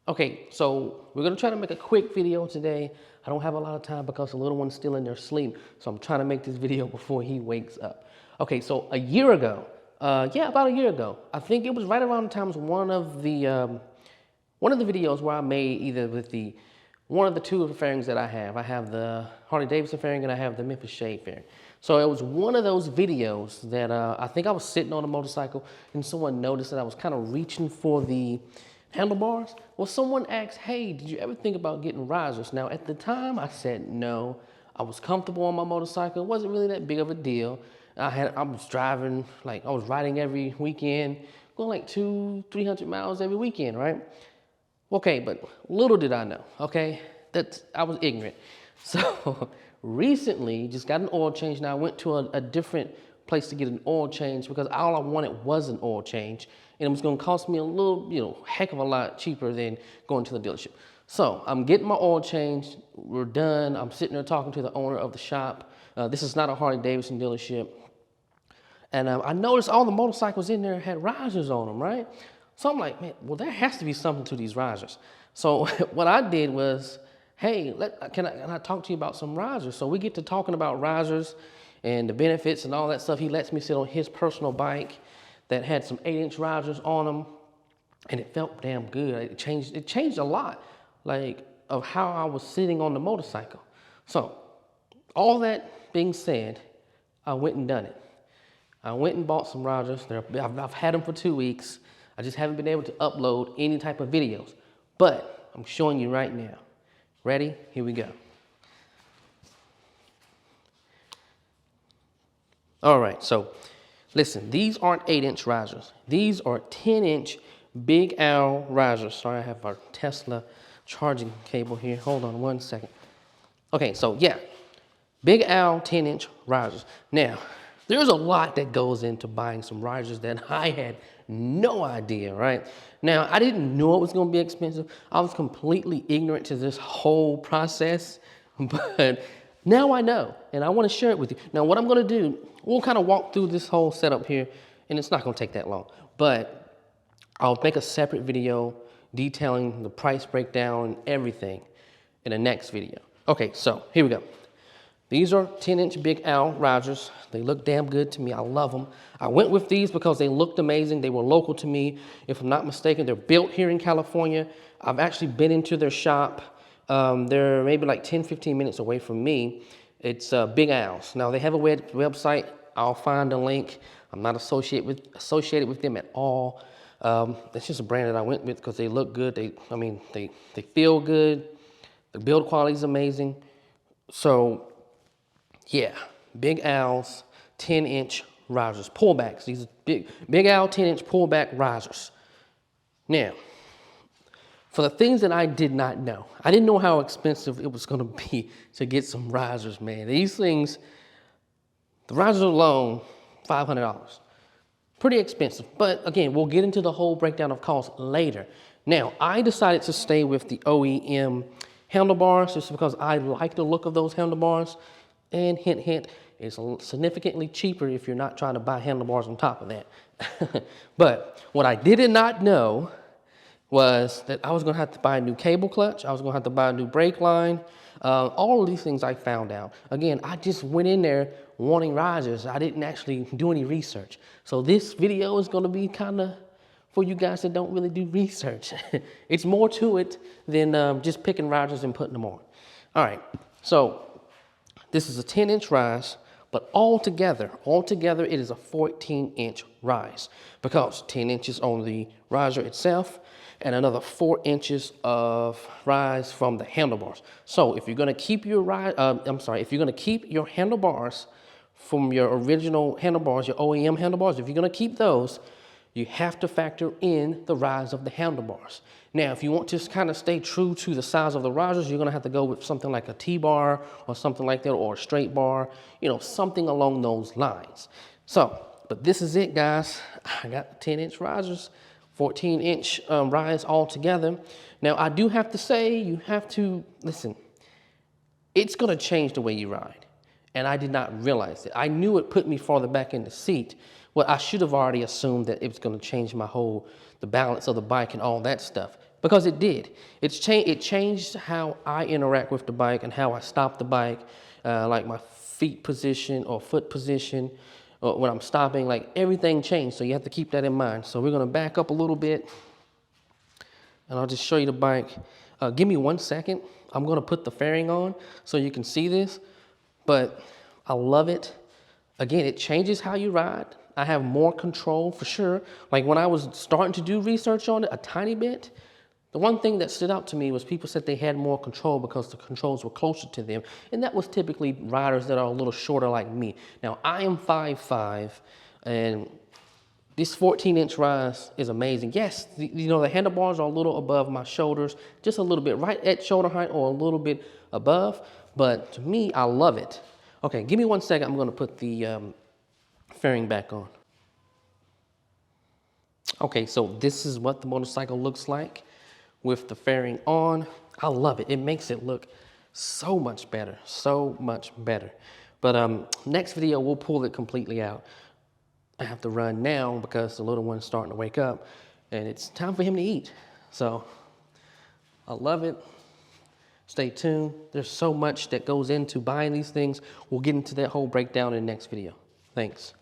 Okay, so we're gonna try to make a quick video today. I don't have a lot of time because the little one's still in their sleep, so I'm trying to make this video before he wakes up. Okay, so a year ago, about a year ago, I think it was right around the times one of the videos where I made either with the one of the two fairings that I have. I have the Harley Davidson fairing and I have the Memphis Shade fairing. So it was one of those videos that I think I was sitting on a motorcycle and someone noticed that I was kind of reaching for the handlebars. Well, someone asked, hey, did you ever think about getting risers? Now, at the time, I said no. I was comfortable on my motorcycle. It wasn't really that big of a deal. I was driving, like I was riding every weekend, going like 200-300 miles every weekend, right? Okay, but little did I know, okay, that I was ignorant. So recently, just got an oil change. Now I went to a different place to get an oil change because all I wanted was an oil change, and it was gonna cost me a little, heck of a lot cheaper than going to the dealership. So I'm getting my oil change, we're done. I'm sitting there talking to the owner of the shop. This is not a Harley Davidson dealership. And I noticed all the motorcycles in there had risers on them, right? So I'm like, man, well, there has to be something to these risers. So what I did was, hey, can I talk to you about some risers? So we get to talking about risers and the benefits and all that stuff. He lets me sit on his personal bike that had some 8-inch risers on them, and it felt damn good. It changed a lot, like, of how I was sitting on the motorcycle. So all that being said, I went and done it. I went and bought some risers. I've had them for 2 weeks. I just haven't been able to upload any type of videos, but I'm showing you right now. Ready? Here we go. All right, so listen, these aren't 8-inch risers. These are 10-inch Big Al risers. Sorry, I have our Tesla charging cable here. Hold on one second. Okay, so yeah, Big Al 10-inch risers. Now, there's a lot that goes into buying some risers that I had no idea, right? Now, I didn't know it was gonna be expensive. I was completely ignorant to this whole process, but now I know, and I wanna share it with you. Now, what I'm gonna do, we'll kind of walk through this whole setup here, and it's not gonna take that long, but I'll make a separate video detailing the price breakdown and everything in the next video. Okay, so here we go. These are 10-inch Big Al risers. They look damn good to me. I love them. I went with these because they looked amazing. They were local to me. If I'm not mistaken, they're built here in California. I've actually been into their shop. They're maybe like 10-15 minutes away from me. It's Big Al's. Now, they have a website. I'll find a link. I'm not associated with them at all. It's just a brand that I went with because they look good. They feel good. The build quality is amazing. So, yeah, Big Al's 10-inch risers, pullbacks. These are Big Al 10-inch pullback risers. Now, for the things that I did not know, I didn't know how expensive it was gonna be to get some risers, man. These things, the risers alone, $500. Pretty expensive, but again, we'll get into the whole breakdown of cost later. Now, I decided to stay with the OEM handlebars just because I like the look of those handlebars. And hint, hint, it's significantly cheaper if you're not trying to buy handlebars on top of that. But what I did not know was that I was gonna have to buy a new cable clutch. I was gonna have to buy a new brake line. All of these things I found out. Again, I just went in there wanting risers. I didn't actually do any research. So this video is gonna be kinda for you guys that don't really do research. It's more to it than just picking risers and putting them on. All right, so this is a 10-inch rise, but altogether, it is a 14-inch rise because 10 inches on the riser itself and another 4 inches of rise from the handlebars. So if you're gonna keep your handlebars from your original handlebars, your OEM handlebars, if you're gonna keep those, you have to factor in the rise of the handlebars. Now, if you want to kind of stay true to the size of the risers, you're gonna have to go with something like a T-bar or something like that, or a straight bar, something along those lines. So, but this is it, guys. I got 10-inch risers, 14-inch rise all together. Now, I do have to say, you have to, listen, it's gonna change the way you ride. And I did not realize it. I knew it put me farther back in the seat. Well, I should have already assumed that it was gonna change the balance of the bike and all that stuff. because it did. It changed how I interact with the bike and how I stop the bike, like my feet position or foot position, or when I'm stopping, like everything changed. So you have to keep that in mind. So we're gonna back up a little bit and I'll just show you the bike. Give me 1 second. I'm gonna put the fairing on so you can see this, but I love it. Again, it changes how you ride. I have more control for sure. Like when I was starting to do research on it a tiny bit, the one thing that stood out to me was people said they had more control because the controls were closer to them. And that was typically riders that are a little shorter like me. Now, I am 5'5", and this 14-inch rise is amazing. Yes, you know, the handlebars are a little above my shoulders, just a little bit, right at shoulder height or a little bit above. But to me, I love it. Okay, give me 1 second. I'm gonna put the fairing back on. Okay, so this is what the motorcycle looks like with the fairing on. I love it. It makes it look so much better, so much better. But next video, we'll pull it completely out. I have to run now because the little one's starting to wake up and it's time for him to eat. So I love it. Stay tuned. There's so much that goes into buying these things. We'll get into that whole breakdown in the next video. Thanks.